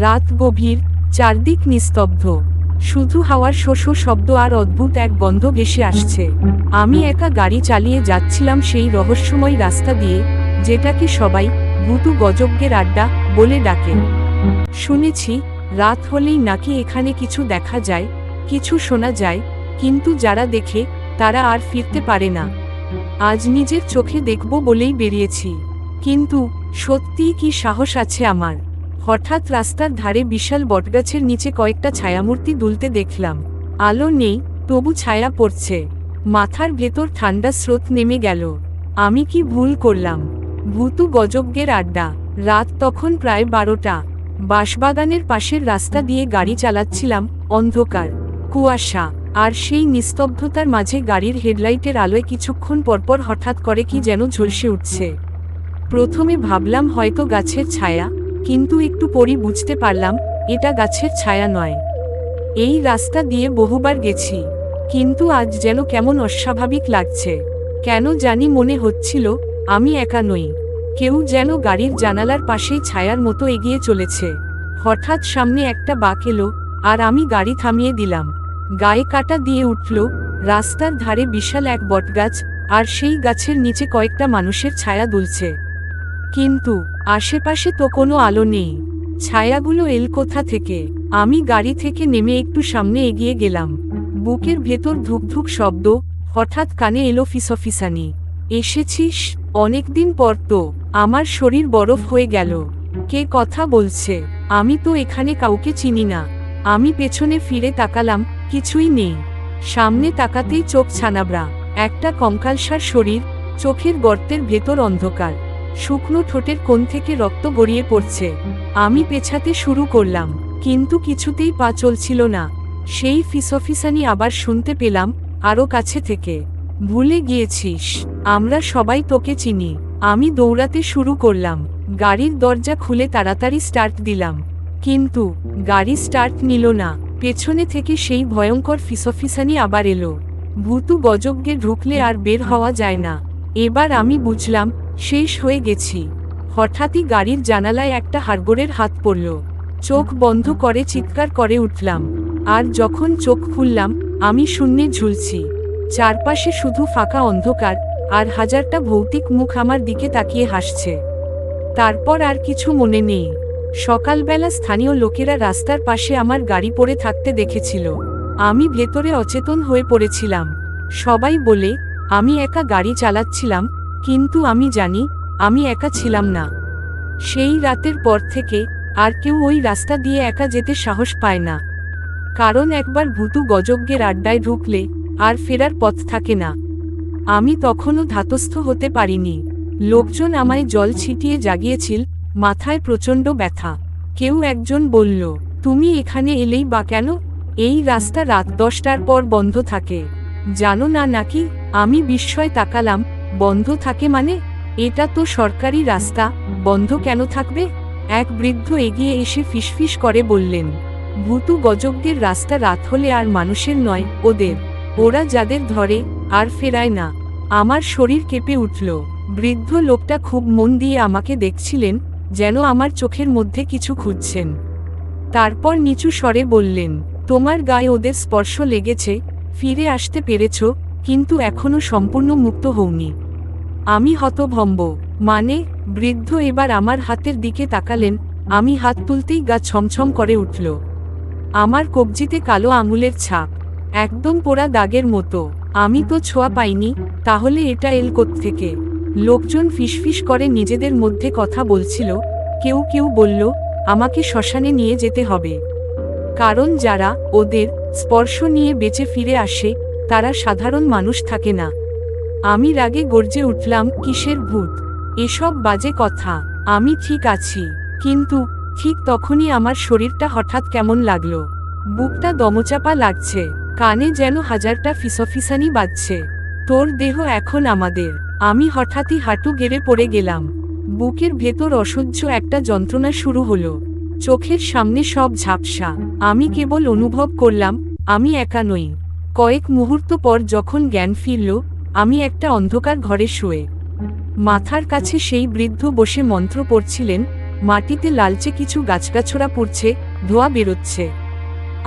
রাত গভীর, চারদিক নিস্তব্ধ, শুধু হাওয়ার শোঁ শব্দ আর অদ্ভুত এক গন্ধ ভেসে আসছে। আমি একা গাড়ি চালিয়ে যাচ্ছিলাম সেই রহস্যময় রাস্তা দিয়ে, যেটাকে সবাই ভূতু গজবগের আড্ডা বলে ডাকে। শুনেছি রাত হলেই নাকি এখানে কিছু দেখা যায়, কিছু শোনা যায়, কিন্তু যারা দেখে তারা আর ফিরতে পারে না। আজ নিজের চোখে দেখব বলেই বেরিয়েছি, কিন্তু সত্যিই কি সাহস আছে আমার। হঠাৎ রাস্তার ধারে বিশাল বটগাছের নিচে কয়েকটা ছায়ামূর্তি দুলতে দেখলাম। আলো নেই, তবু ছায়া পড়ছে। মাথার ভেতর ঠান্ডা স্রোত নেমে গেল। আমি কি ভুল করলাম? ভূতু গজবগের আড্ডা। রাত তখন প্রায় 12টা। বাঁশবাগানের পাশের রাস্তা দিয়ে গাড়ি চালাচ্ছিলাম, অন্ধকার, কুয়াশা, আর সেই নিস্তব্ধতার মাঝে গাড়ির হেডলাইটের আলোয় কিছুক্ষণ পরপর হঠাৎ করে কি যেন ঝলসে উঠছে। প্রথমে ভাবলাম হয়তো গাছের ছায়া, কিন্তু একটু পরই বুঝতে পারলাম এটা গাছের ছায়া নয়। এই রাস্তা দিয়ে বহুবার গেছি, কিন্তু আজ যেন কেমন অস্বাভাবিক লাগছে। কেন জানি মনে হচ্ছিল আমি একা নই, কেউ যেন গাড়ির জানালার পাশেই ছায়ার মতো এগিয়ে চলেছে। হঠাৎ সামনে একটা বাঁক এলো, আর আমি গাড়ি থামিয়ে দিলাম। গায়ে কাটা দিয়ে উঠল। রাস্তার ধারে বিশাল এক বটগাছ, আর সেই গাছের নিচে কয়েকটা মানুষের ছায়া দুলছে। কিন্তু আশেপাশে তো কোনো আলো নেই। ছায়াগুলো এল কোথা থেকে? আমি গাড়ি থেকে নেমে একটু সামনে এগিয়ে গেলাম। বুকের ভেতর ধুকধুক শব্দ, হঠাৎ কানে এলো ফিসফিসানি। এসেছিস? অনেকদিন পর তো। আমার শরীর বরফ হয়ে গেল। কে কথা বলছে? আমি তো এখানে কাউকে চিনি না। আমি পেছনে ফিরে তাকালাম, কিছুই নেই। সামনে তাকাতেই চোখ ছানাবড়া, একটা কঙ্কালসার শরীর, চোখের গর্তের ভেতর অন্ধকার, শুকনো ঠোঁটের কোণ থেকে রক্ত গড়িয়ে পড়ছে। আমি পেছাতে শুরু করলাম, কিন্তু কিছুতেই পা চলছিল না। সেই ফিসফিসানি আবার শুনতে পেলাম, আরও কাছে থেকে। ভুলে গিয়েছিস? আমরা সবাই তোকে চিনি। আমি দৌড়াতে শুরু করলাম। গাড়ির দরজা খুলে তাড়াতাড়ি স্টার্ট দিলাম, কিন্তু গাড়ি স্টার্ট নিল না। পেছনে থেকে সেই ভয়ঙ্কর ফিসফিসানি আবার এলো। ভূতু গজবগে ঢুকলে আর বের হওয়া যায় না। এবার আমি বুঝলাম শেষ হয়ে গেছি। হঠাৎই গাড়ির জানালায় একটা হাড়গোড়ের হাত পড়ল। চোখ বন্ধ করে চিৎকার করে উঠলাম, আর যখন চোখ খুললাম আমি শূন্যে ঝুলছি। চারপাশে শুধু ফাঁকা অন্ধকার, আর হাজারটা ভৌতিক মুখ আমার দিকে তাকিয়ে হাসছে। তারপর আর কিছু মনে নেই। সকালবেলা স্থানীয় লোকেরা রাস্তার পাশে আমার গাড়ি পড়ে থাকতে দেখেছিল। আমি ভেতরে অচেতন হয়ে পড়েছিলাম। সবাই বলে আমি একা গাড়ি চালাচ্ছিলাম, কিন্তু আমি জানি আমি একা ছিলাম না। সেই রাতের পর থেকে আর কেউ ওই রাস্তা দিয়ে একা যেতে সাহস পায় না, কারণ একবার ভূতু গজবগের আড্ডায় ঢুকলে আর ফেরার পথ থাকে না। আমি তখনও ধাতস্থ হতে পারিনি। লোকজন আমায় জল ছিটিয়ে জাগিয়েছিল, মাথায় প্রচণ্ড ব্যথা। কেউ একজন বলল, তুমি এখানে এলেই বা কেন? এই রাস্তা রাত 10টার পর বন্ধ থাকে, জানো না নাকি? আমি বিস্ময়ে তাকালাম। বন্ধ থাকে মানে? এটা তো সরকারি রাস্তা, বন্ধ কেন থাকবে? এক বৃদ্ধ এগিয়ে এসে ফিসফিস করে বললেন, ভূতু গজবগের রাস্তা রাত হলে আর মানুষের নয়, ওদের। ওরা যাদের ধরে আর ফেরায় না। আমার শরীর কেঁপে উঠল। বৃদ্ধ লোকটা খুব মন দিয়ে আমাকে দেখছিলেন, যেন আমার চোখের মধ্যে কিছু খুঁজছেন। তারপর নিচু স্বরে বললেন, তোমার গায়ে ওদের স্পর্শ লেগেছে, ফিরে আসতে পেরেছ, কিন্তু এখনও সম্পূর্ণ মুক্ত হওনি। আমি হতভম্ব। মানে? বৃদ্ধ এবার আমার হাতের দিকে তাকালেন। আমি হাত তুলতেই গা ছমছম করে উঠল। আমার কবজিতে কালো আঙুলের ছাপ, একদম পোড়া দাগের মতো। আমি তো ছোঁয়া পাইনি, তাহলে এটা এল কোত্থেকে? লোকজন ফিসফিস করে নিজেদের মধ্যে কথা বলছিল। কেউ কেউ বলল আমাকে শ্মশানে নিয়ে যেতে হবে, কারণ যারা ওদের স্পর্শ নিয়ে বেঁচে ফিরে আসে তারা সাধারণ মানুষ থাকে না। আমি রাগে গর্জে উঠলাম, কিসের ভূত? এসব বাজে কথা। আমি ঠিক আছি। কিন্তু ঠিক তখনই আমার শরীরটা হঠাৎ কেমন লাগলো। বুকটা দমচাপা লাগছে, কানে যেন হাজারটা ফিসফিসানি বাজছে। তোর দেহ এখন আমাদের। আমি হঠাৎই হাঁটু গেড়ে পড়ে গেলাম। বুকের ভেতর অসহ্য একটা যন্ত্রণা শুরু হলো। চোখের সামনে সব ঝাপসা। আমি কেবল অনুভব করলাম আমি একা নই। কয়েক মুহূর্ত পর যখন জ্ঞান ফিরল, আমি একটা অন্ধকার ঘরে শুয়ে। মাথার কাছে সেই বৃদ্ধ বসে মন্ত্র পড়ছিলেন, মাটিতে লালচে কিছু গাছগাছড়া পড়ছে, ধোঁয়া বেরোচ্ছে।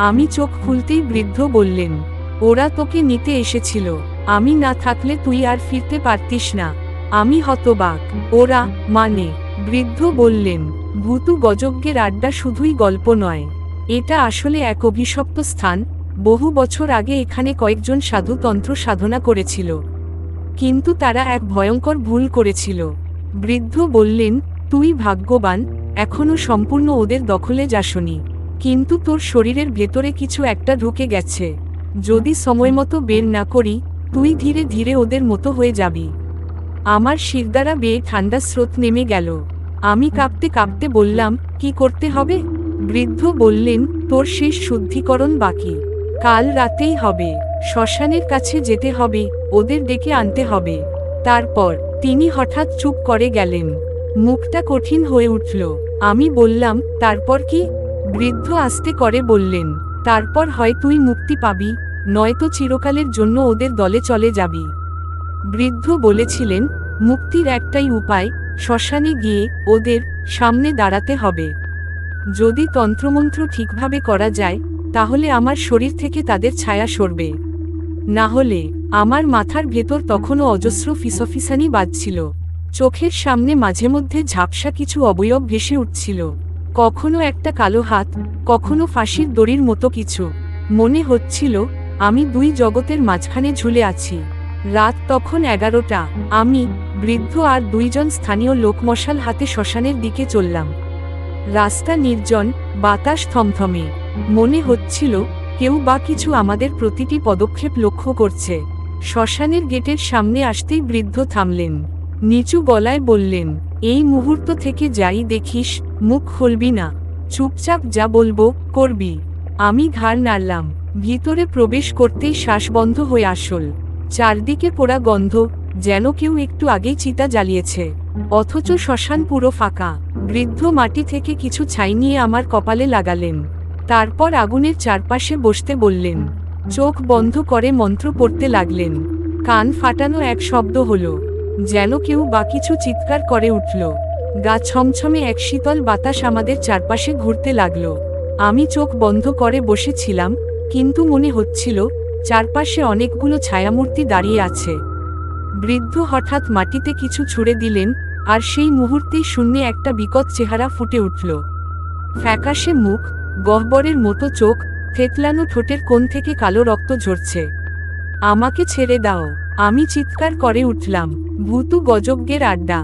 আমি চোখ খুলতেই বৃদ্ধ বললেন, ওরা তোকে নিতে এসেছিল, আমি না থাকলে তুই আর ফিরতে পারতিস না। আমি হতবাক। ওরা মানে? বৃদ্ধ বললেন, ভূতু গজজ্ঞের আড্ডা শুধুই গল্প নয়, এটা আসলে এক অভিশপ্ত স্থান। বহু বছর আগে এখানে কয়েকজন সাধু তন্ত্র সাধনা করেছিল, কিন্তু তারা এক ভয়ঙ্কর ভুল করেছিল। বৃদ্ধ বললেন, তুই ভাগ্যবান, এখনো সম্পূর্ণ ওদের দখলে যাসনি, কিন্তু তোর শরীরের ভেতরে কিছু একটা ঢুকে গেছে। যদি সময়মতো বের না করি, তুই ধীরে ধীরে ওদের মতো হয়ে যাবি। আমার শিরদাঁড়া বেয়ে ঠান্ডা স্রোত নেমে গেল। আমি কাঁপতে কাঁপতে বললাম, কি করতে হবে? বৃদ্ধ বললেন, তোর শেষ শুদ্ধিকরণ বাকি, কাল রাতেই হবে। শ্মশানের কাছে যেতে হবে, ওদের ডেকে আনতে হবে। তারপর তিনি হঠাৎ চুপ করে গেলেন, মুখটা কঠিন হয়ে উঠল। আমি বললাম, তারপর কি? বৃদ্ধ আস্তে করে বললেন, তারপর হয় তুই মুক্তি পাবি, নয়তো চিরকালের জন্য ওদের দলে চলে যাবি। বৃদ্ধ বলেছিলেন, মুক্তির একটাই উপায়, শ্মশানে গিয়ে ওদের সামনে দাঁড়াতে হবে। যদি তন্ত্রমন্ত্র ঠিকভাবে করা যায়, তাহলে আমার শরীর থেকে তাদের ছায়া সরবে। না হলে? আমার মাথার ভেতর তখনও অজস্র ফিসফিসানি বাজছিল। চোখের সামনে মাঝে মধ্যে ঝাপসা কিছু অবয়ব ভেসে উঠছিল, কখনো একটা কালো হাত, কখনো ফাঁসির দড়ির মতো কিছু। মনে হচ্ছিল আমি দুই জগতের মাঝখানে ঝুলে আছি। রাত তখন 11টা। আমি, বৃদ্ধ আর দুইজন স্থানীয় লোক মশাল হাতে শ্মশানের দিকে চললাম। রাস্তা নির্জন, বাতাস থমথমে। মনে হচ্ছিল কেউ বা কিছু আমাদের প্রতিটি পদক্ষেপ লক্ষ্য করছে। শ্মশানের গেটের সামনে আসতেই বৃদ্ধ থামলেন, নিচু গলায় বললেন, এই মুহূর্ত থেকে যাই দেখিস, মুখ খুলবি না, চুপচাপ যা বলবো করবি। আমি ঘাড় নাড়লাম। ভিতরে প্রবেশ করতেই শ্বাস বন্ধ হয়ে আসল। চারদিকে পোড়া গন্ধ, যেন কেউ একটু আগেই চিতা জ্বালিয়েছে। অথচ শ্মশান পুরো ফাঁকা। বৃদ্ধ মাটি থেকে কিছু ছাই নিয়ে আমার কপালে লাগালেন, তারপর আগুনের চারপাশে বসতে বললেন। চোখ বন্ধ করে মন্ত্র পড়তে লাগলেন। কান ফাটানো এক শব্দ হলো, যেন কেউ বা কিছু চিৎকার করে উঠল। গা ছমছমে এক শীতল বাতাস আমাদের চারপাশে ঘুরতে লাগলো। আমি চোখ বন্ধ করে বসেছিলাম, কিন্তু মনে হচ্ছিল চারপাশে অনেকগুলো ছায়ামূর্তি দাঁড়িয়ে আছে। বৃদ্ধ হঠাৎ মাটিতে কিছু ছুঁড়ে দিলেন, আর সেই মুহূর্তেই শূন্যে একটা বিকট চেহারা ফুটে উঠল। ফ্যাকাশে মুখ, গহ্বরের মতো চোখ, থেতলানো ঠোঁটের কোণ থেকে কালো রক্ত ঝরছে। আমাকে ছেড়ে দাও, আমি চিৎকার করে উঠলাম। ভূতু গজজ্ঞের আড্ডা।